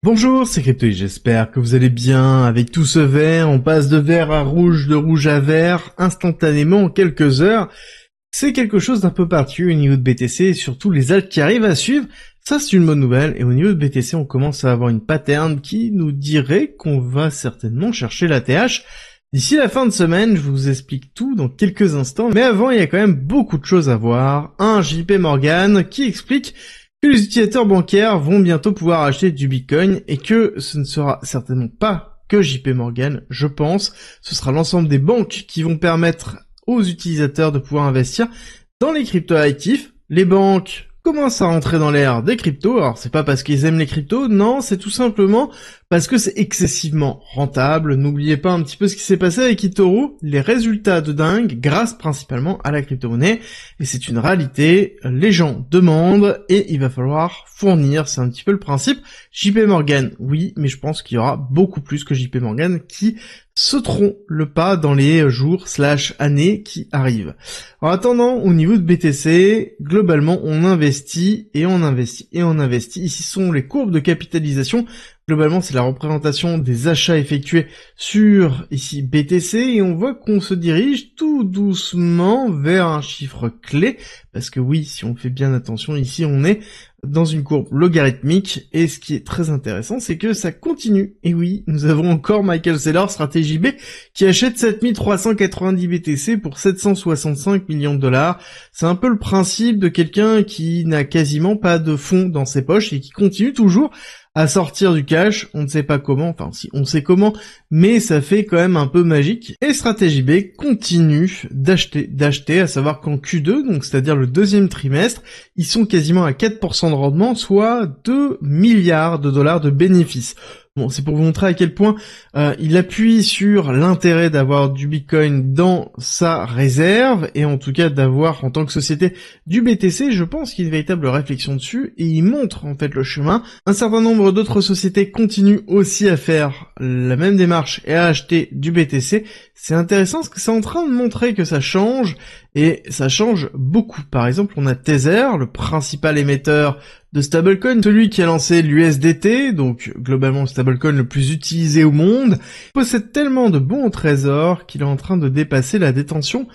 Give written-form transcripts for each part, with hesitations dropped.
Bonjour, c'est Crypto et j'espère que vous allez bien. Avec tout ce vert, on passe de vert à rouge, de rouge à vert, instantanément en quelques heures. C'est quelque chose d'un peu particulier au niveau de BTC et surtout les altcoins qui arrivent à suivre. Ça, c'est une bonne nouvelle. Et au niveau de BTC, on commence à avoir une pattern qui nous dirait qu'on va certainement chercher la TH. D'ici la fin de semaine, je vous explique tout dans quelques instants. Mais avant, il y a quand même beaucoup de choses à voir. Un JP Morgan qui explique que les utilisateurs bancaires vont bientôt pouvoir acheter du Bitcoin et que ce ne sera certainement pas que JP Morgan, je pense. Ce sera l'ensemble des banques qui vont permettre aux utilisateurs de pouvoir investir dans les crypto-actifs. Les banques commencent à rentrer dans l'ère des cryptos. Alors c'est pas parce qu'ils aiment les cryptos, non, c'est tout simplement parce que c'est excessivement rentable. N'oubliez pas un petit peu ce qui s'est passé avec eToro, les résultats de dingue grâce principalement à la crypto-monnaie. Et c'est une réalité, les gens demandent et il va falloir fournir, c'est un petit peu le principe. JP Morgan, oui, mais je pense qu'il y aura beaucoup plus que JP Morgan qui sauteront le pas dans les jours/années qui arrivent. En attendant, au niveau de BTC, globalement, on investit et on investit et on investit. Ici sont les courbes de capitalisation. Globalement, c'est la représentation des achats effectués sur, ici, BTC, et on voit qu'on se dirige tout doucement vers un chiffre clé, parce que oui, si on fait bien attention, ici, on est dans une courbe logarithmique, et ce qui est très intéressant, c'est que ça continue. Et oui, nous avons encore Michael Saylor, stratégie B, qui achète 7390 BTC pour 765 millions de dollars. C'est un peu le principe de quelqu'un qui n'a quasiment pas de fonds dans ses poches, et qui continue toujours à sortir du cash, on ne sait pas comment, enfin si on sait comment, mais ça fait quand même un peu magique. Et Stratégie B continue d'acheter, à savoir qu'en Q2, donc c'est-à-dire le deuxième trimestre, ils sont quasiment à 4% de rendement, soit 2 milliards de dollars de bénéfices. Bon, c'est pour vous montrer à quel point il appuie sur l'intérêt d'avoir du Bitcoin dans sa réserve, et en tout cas d'avoir en tant que société du BTC. Je pense qu'il y a une véritable réflexion dessus, et il montre en fait le chemin. Un certain nombre d'autres sociétés continuent aussi à faire la même démarche et à acheter du BTC. C'est intéressant parce que c'est en train de montrer que ça change, et ça change beaucoup. Par exemple, on a Tether, le principal émetteur de stablecoin, celui qui a lancé l'USDT, donc globalement le stablecoin le plus utilisé au monde, possède tellement de bons trésors qu'il est en train de dépasser la détention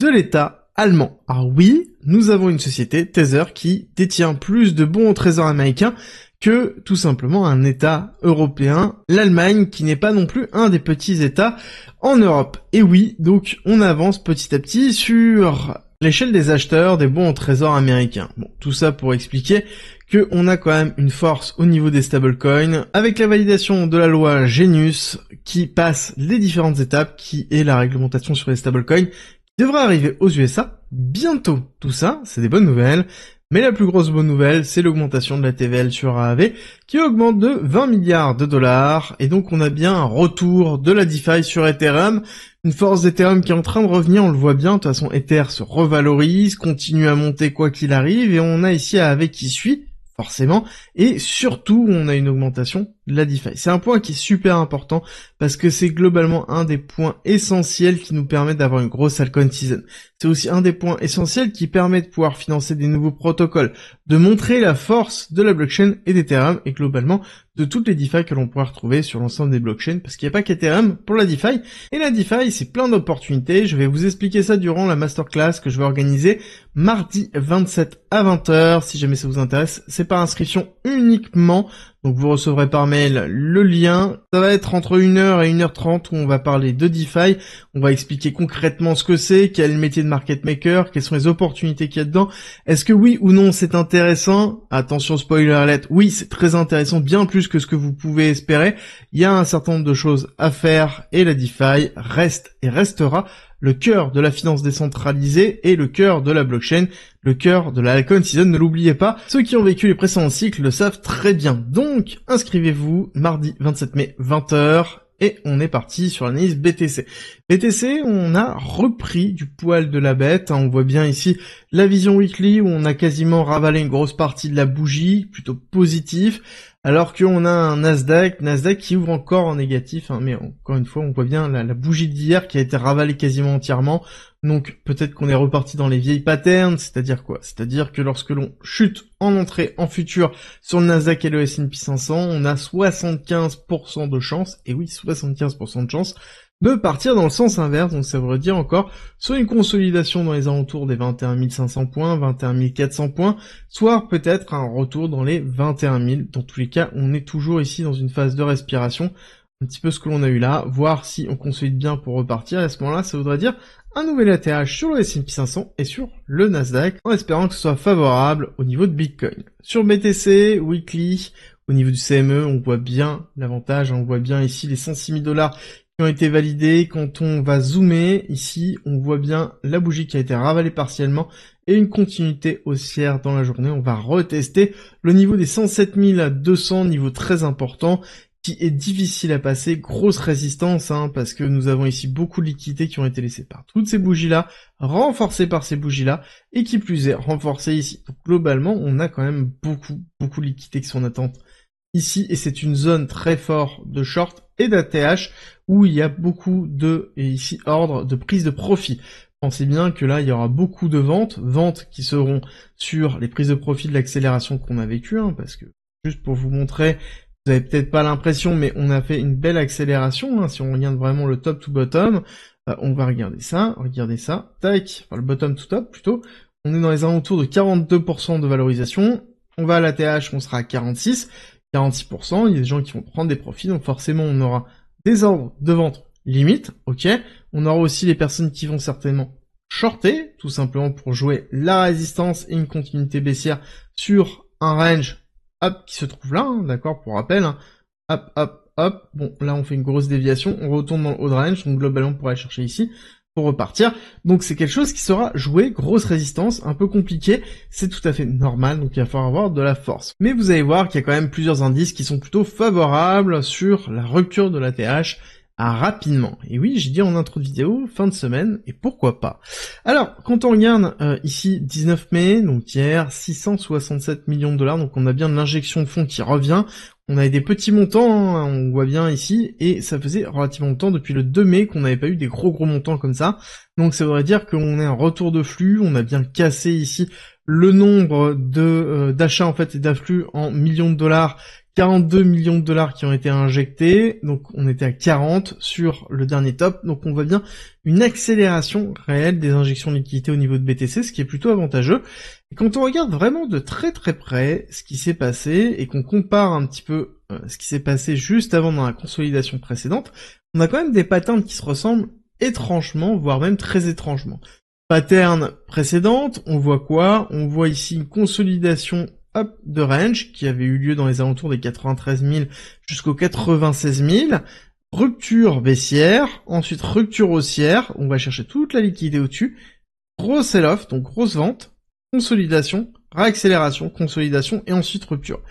de l'État allemand. Alors oui, nous avons une société, Tether, qui détient plus de bons trésors américains que tout simplement un État européen, l'Allemagne, qui n'est pas non plus un des petits États en Europe. Et oui, donc on avance petit à petit sur l'échelle des acheteurs des bons trésors américains. Bon, tout ça pour expliquer que on a quand même une force au niveau des stablecoins, avec la validation de la loi Genius, qui passe les différentes étapes, qui est la réglementation sur les stablecoins, qui devrait arriver aux USA bientôt. Tout ça, c'est des bonnes nouvelles. Mais la plus grosse bonne nouvelle, c'est l'augmentation de la TVL sur AAV, qui augmente de 20 milliards de dollars, et donc on a bien un retour de la DeFi sur Ethereum, une force d'Ethereum qui est en train de revenir, on le voit bien, de toute façon Ether se revalorise, continue à monter quoi qu'il arrive, et on a ici AAV qui suit, forcément, et surtout on a une augmentation de la DeFi. C'est un point qui est super important, parce que c'est globalement un des points essentiels qui nous permet d'avoir une grosse altcoin season. C'est aussi un des points essentiels qui permet de pouvoir financer des nouveaux protocoles, de montrer la force de la blockchain et d'Ethereum, et globalement de toutes les DeFi que l'on pourra retrouver sur l'ensemble des blockchains, parce qu'il n'y a pas qu'Ethereum pour la DeFi, et la DeFi c'est plein d'opportunités. Je vais vous expliquer ça durant la masterclass que je vais organiser mardi 27 à 20h, si jamais ça vous intéresse. C'est par inscription uniquement, donc vous recevrez par mail le lien. Ça va être entre 1h et 1h30 où on va parler de DeFi. On va expliquer concrètement ce que c'est, quel est le métier de market maker, quelles sont les opportunités qu'il y a dedans. Est-ce que oui ou non c'est intéressant? Attention, spoiler alert, oui c'est très intéressant, bien plus que ce que vous pouvez espérer. Il y a un certain nombre de choses à faire et la DeFi reste et restera le cœur de la finance décentralisée et le cœur de la blockchain, le cœur de la altcoin season, ne l'oubliez pas. Ceux qui ont vécu les précédents cycles le savent très bien. Donc, inscrivez-vous mardi 27 mai 20h et on est parti sur l'analyse BTC. BTC, on a repris du poil de la bête, hein. On voit bien ici la vision weekly où on a quasiment ravalé une grosse partie de la bougie, plutôt positif, alors qu'on a un Nasdaq qui ouvre encore en négatif, hein, mais encore une fois, on voit bien la bougie d'hier qui a été ravalée quasiment entièrement, donc peut-être qu'on est reparti dans les vieilles patterns, c'est-à-dire quoi? C'est-à-dire que lorsque l'on chute en entrée en futur sur le Nasdaq et le S&P 500, on a 75% de chance, et oui, 75% de chance, de partir dans le sens inverse, donc ça veut dire encore soit une consolidation dans les alentours des 21 500 points, 21 400 points, soit peut-être un retour dans les 21 000. Dans tous les cas, on est toujours ici dans une phase de respiration, un petit peu ce que l'on a eu là, voir si on consolide bien pour repartir, et à ce moment-là, ça voudrait dire un nouvel ATH sur le S&P 500 et sur le Nasdaq, en espérant que ce soit favorable au niveau de Bitcoin. Sur BTC, Weekly, au niveau du CME, on voit bien l'avantage, on voit bien ici les 106 000 $ qui ont été validés. Quand on va zoomer, ici, on voit bien la bougie qui a été ravalée partiellement et une continuité haussière dans la journée. On va retester le niveau des 107 200, niveau très important, qui est difficile à passer, grosse résistance, hein, parce que nous avons ici beaucoup de liquidités qui ont été laissées par toutes ces bougies-là, renforcées par ces bougies-là, et qui plus est, renforcées ici. Donc globalement, on a quand même beaucoup de liquidités qui sont en attente ici, et c'est une zone très forte de short et d'ATH, où il y a beaucoup de, et ici, ordre de prise de profit. Pensez bien que là, il y aura beaucoup de ventes qui seront sur les prises de profit de l'accélération qu'on a vécue, hein, parce que, juste pour vous montrer, vous avez peut-être pas l'impression, mais on a fait une belle accélération, hein, si on regarde vraiment le top to bottom, on va regarder ça, tac, enfin le bottom to top plutôt, on est dans les alentours de 42% de valorisation, on va à l'ATH, on sera à 46%, il y a des gens qui vont prendre des profits, donc forcément on aura des ordres de vente limite, ok, on aura aussi les personnes qui vont certainement shorter, tout simplement pour jouer la résistance et une continuité baissière sur un range, hop, qui se trouve là, hein, d'accord, pour rappel, hein, hop, bon, là on fait une grosse déviation, on retourne dans le haut de range, donc globalement on pourra aller chercher ici, pour repartir. Donc c'est quelque chose qui sera joué, grosse résistance, un peu compliqué, c'est tout à fait normal, donc il va falloir avoir de la force. Mais vous allez voir qu'il y a quand même plusieurs indices qui sont plutôt favorables sur la rupture de l'ATH rapidement. Et oui, j'ai dit en intro de vidéo, fin de semaine, et pourquoi pas. Alors, quand on regarde ici 19 mai, donc hier, 667 millions de $, donc on a bien de l'injection de fonds qui revient. On avait des petits montants, hein, on voit bien ici, et ça faisait relativement longtemps, depuis le 2 mai, qu'on n'avait pas eu des gros montants comme ça. Donc ça voudrait dire qu'on est un retour de flux, on a bien cassé ici le nombre de d'achats en fait et d'afflux en millions de dollars, 42 millions de $ qui ont été injectés, donc on était à 40 sur le dernier top, donc on voit bien une accélération réelle des injections de liquidités au niveau de BTC, ce qui est plutôt avantageux. Et quand on regarde vraiment de très près ce qui s'est passé, et qu'on compare un petit peu ce qui s'est passé juste avant dans la consolidation précédente, on a quand même des patterns qui se ressemblent étrangement, voire même très étrangement. Pattern précédente, on voit quoi? On voit ici une consolidation de range qui avait eu lieu dans les alentours des 93 000 jusqu'aux 96 000, rupture baissière, ensuite rupture haussière, on va chercher toute la liquidité au-dessus, gros sell-off, donc grosse vente, consolidation, réaccélération, consolidation et ensuite rupture.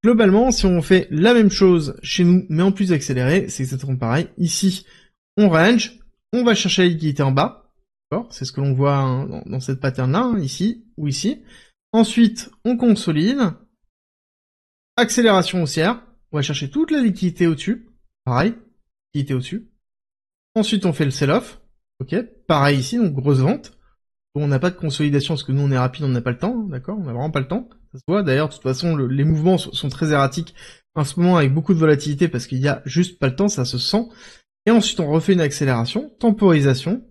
Globalement, si on fait la même chose chez nous, mais en plus accéléré, c'est exactement pareil. Ici, on range, on va chercher la liquidité en bas, d'accord, c'est ce que l'on voit hein, dans cette pattern-là, hein, ici ou ici. Ensuite, on consolide, accélération haussière, on va chercher toute la liquidité au-dessus, pareil, liquidité au-dessus. Ensuite, on fait le sell-off, ok, pareil ici, donc grosse vente. Bon, on n'a pas de consolidation parce que nous on est rapide, on n'a pas le temps, d'accord, on n'a vraiment pas le temps. Ça se voit, d'ailleurs, de toute façon, les mouvements sont très erratiques en ce moment avec beaucoup de volatilité parce qu'il y a juste pas le temps, ça se sent. Et ensuite, on refait une accélération, temporisation,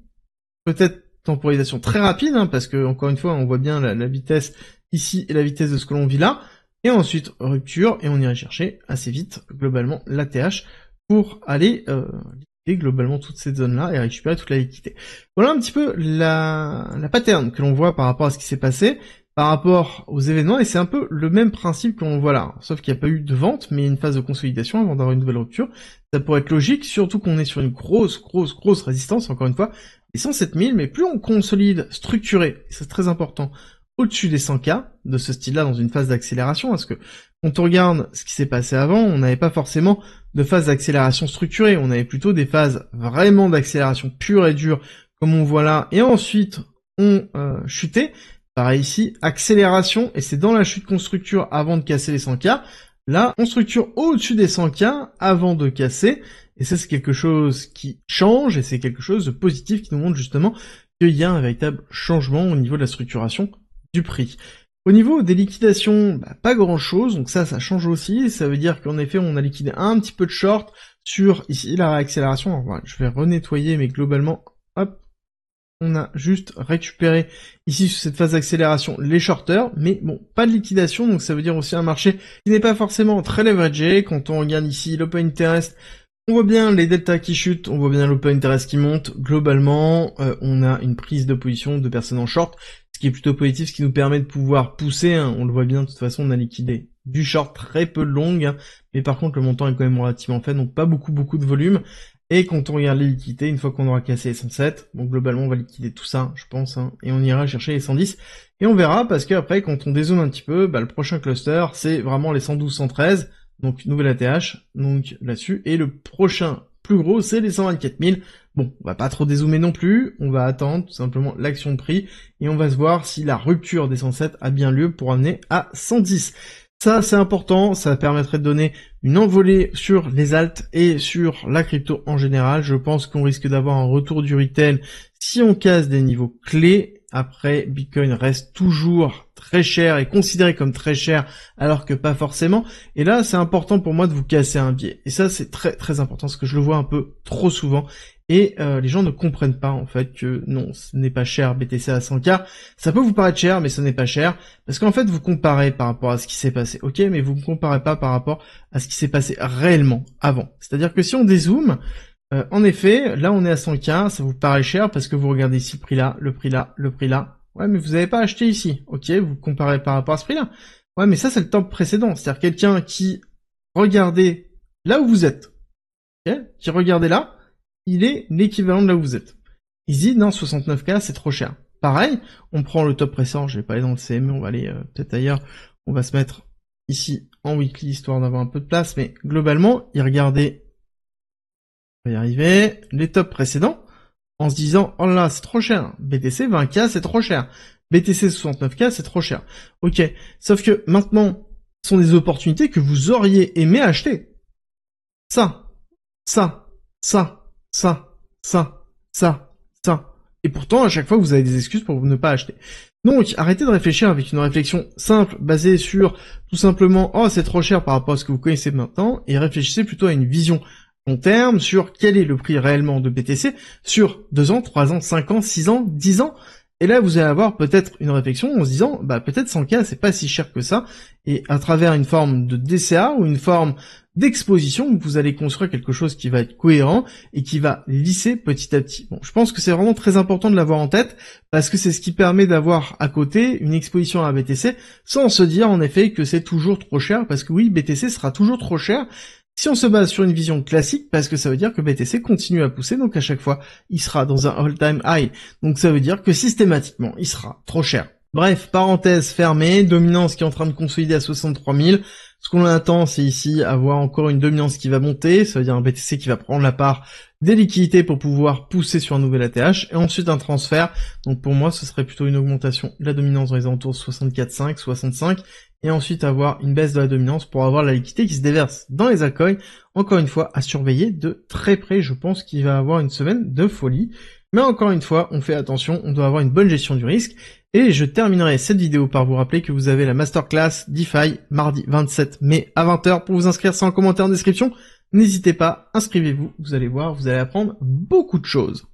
peut-être temporisation très rapide, hein, parce que encore une fois, on voit bien la vitesse ici et la vitesse de ce que l'on vit là, et ensuite rupture, et on irait chercher assez vite, globalement, l'ATH pour aller liquider globalement toute cette zone-là et récupérer toute la liquidité. Voilà un petit peu la pattern que l'on voit par rapport à ce qui s'est passé, par rapport aux événements, et c'est un peu le même principe qu'on voit là, sauf qu'il n'y a pas eu de vente, mais une phase de consolidation avant d'avoir une nouvelle rupture. Ça pourrait être logique, surtout qu'on est sur une grosse résistance, encore une fois, les 107 000, mais plus on consolide structuré, et c'est très important, au-dessus des 100K, de ce style-là, dans une phase d'accélération, parce que quand on regarde ce qui s'est passé avant, on n'avait pas forcément de phase d'accélération structurée, on avait plutôt des phases vraiment d'accélération pure et dure, comme on voit là, et ensuite on chutait. Pareil ici, accélération, et c'est dans la chute qu'on structure avant de casser les 100K, Là, on structure au-dessus des 100K avant de casser, et ça c'est quelque chose qui change, et c'est quelque chose de positif qui nous montre justement qu'il y a un véritable changement au niveau de la structuration du prix. Au niveau des liquidations, pas grand chose, donc ça change aussi, ça veut dire qu'en effet on a liquidé un petit peu de short sur ici la réaccélération. Alors, voilà, je vais renettoyer, mais globalement, hop, on a juste récupéré ici sur cette phase d'accélération les shorters, mais bon, pas de liquidation, donc ça veut dire aussi un marché qui n'est pas forcément très leveragé. Quand on regarde ici l'open interest, on voit bien les deltas qui chutent, on voit bien l'open interest qui monte. Globalement, on a une prise de position de personnes en short, ce qui est plutôt positif, ce qui nous permet de pouvoir pousser, hein. On le voit bien, de toute façon, on a liquidé du short, très peu de long, hein. Mais par contre, le montant est quand même relativement faible, donc pas beaucoup de volume. Et quand on regarde les liquidités, une fois qu'on aura cassé les 107, donc globalement, on va liquider tout ça, je pense, hein, et on ira chercher les 110. Et on verra, parce qu'après, quand on dézoome un petit peu, le prochain cluster, c'est vraiment les 112, 113, donc nouvelle ATH, donc là-dessus, et le prochain plus gros, c'est les 124 000. Bon, on va pas trop dézoomer non plus, on va attendre tout simplement l'action de prix, et on va se voir si la rupture des 107 a bien lieu pour amener à 110. Ça, c'est important, ça permettrait de donner une envolée sur les alts et sur la crypto en général. Je pense qu'on risque d'avoir un retour du retail si on casse des niveaux clés. Après, Bitcoin reste toujours très cher et considéré comme très cher, alors que pas forcément. Et là, c'est important pour moi de vous casser un biais. Et ça, c'est très très important, parce que je le vois un peu trop souvent. Et les gens ne comprennent pas, en fait, que non, ce n'est pas cher BTC à 100K. Ça peut vous paraître cher, mais ce n'est pas cher. Parce qu'en fait, vous comparez par rapport à ce qui s'est passé. Ok, mais vous ne comparez pas par rapport à ce qui s'est passé réellement avant. C'est-à-dire que si on dézoome, en effet, là on est à 100K, ça vous paraît cher parce que vous regardez ici le prix là, le prix là, le prix là. Ouais, mais vous n'avez pas acheté ici. Ok, vous comparez par rapport à ce prix-là. Ouais, mais ça c'est le temps précédent. C'est-à-dire quelqu'un qui regardait là où vous êtes, okay, qui regardait là, il est l'équivalent de là où vous êtes. Il se dit non, 69K c'est trop cher. Pareil, on prend le top précédent, je vais pas aller dans le CME, on va aller peut-être ailleurs. On va se mettre ici en weekly histoire d'avoir un peu de place, mais globalement, il regardait, on va y arriver, les tops précédents, en se disant, oh là, c'est trop cher, BTC 20K, c'est trop cher, BTC 69K, c'est trop cher. Ok, sauf que maintenant, ce sont des opportunités que vous auriez aimé acheter. Ça, ça, ça, ça, ça, ça, ça. Et pourtant, à chaque fois, vous avez des excuses pour ne pas acheter. Donc, arrêtez de réfléchir avec une réflexion simple, basée sur, tout simplement, oh, c'est trop cher par rapport à ce que vous connaissez maintenant, et réfléchissez plutôt à une vision long terme sur quel est le prix réellement de BTC sur 2 ans, 3 ans, 5 ans, 6 ans, 10 ans. Et là, vous allez avoir peut-être une réflexion en se disant, peut-être 100K, c'est pas si cher que ça. Et à travers une forme de DCA ou une forme d'exposition, vous allez construire quelque chose qui va être cohérent et qui va lisser petit à petit. Bon, je pense que c'est vraiment très important de l'avoir en tête parce que c'est ce qui permet d'avoir à côté une exposition à BTC sans se dire en effet que c'est toujours trop cher parce que oui, BTC sera toujours trop cher. Si on se base sur une vision classique, parce que ça veut dire que BTC continue à pousser, donc à chaque fois, il sera dans un all-time high. Donc ça veut dire que systématiquement, il sera trop cher. Bref, parenthèse fermée, dominance qui est en train de consolider à 63 000. Ce qu'on attend, c'est ici avoir encore une dominance qui va monter, ça veut dire un BTC qui va prendre la part des liquidités pour pouvoir pousser sur un nouvel ATH, et ensuite un transfert. Donc pour moi, ce serait plutôt une augmentation de la dominance dans les alentours de 64,5, 65, et ensuite avoir une baisse de la dominance pour avoir la liquidité qui se déverse dans les altcoins. Encore une fois, à surveiller de très près, je pense qu'il va avoir une semaine de folie. Mais encore une fois, on fait attention, on doit avoir une bonne gestion du risque. Et je terminerai cette vidéo par vous rappeler que vous avez la masterclass DeFi mardi 27 mai à 20h. Pour vous inscrire, c'est en commentaire en description. N'hésitez pas, inscrivez-vous, vous allez voir, vous allez apprendre beaucoup de choses.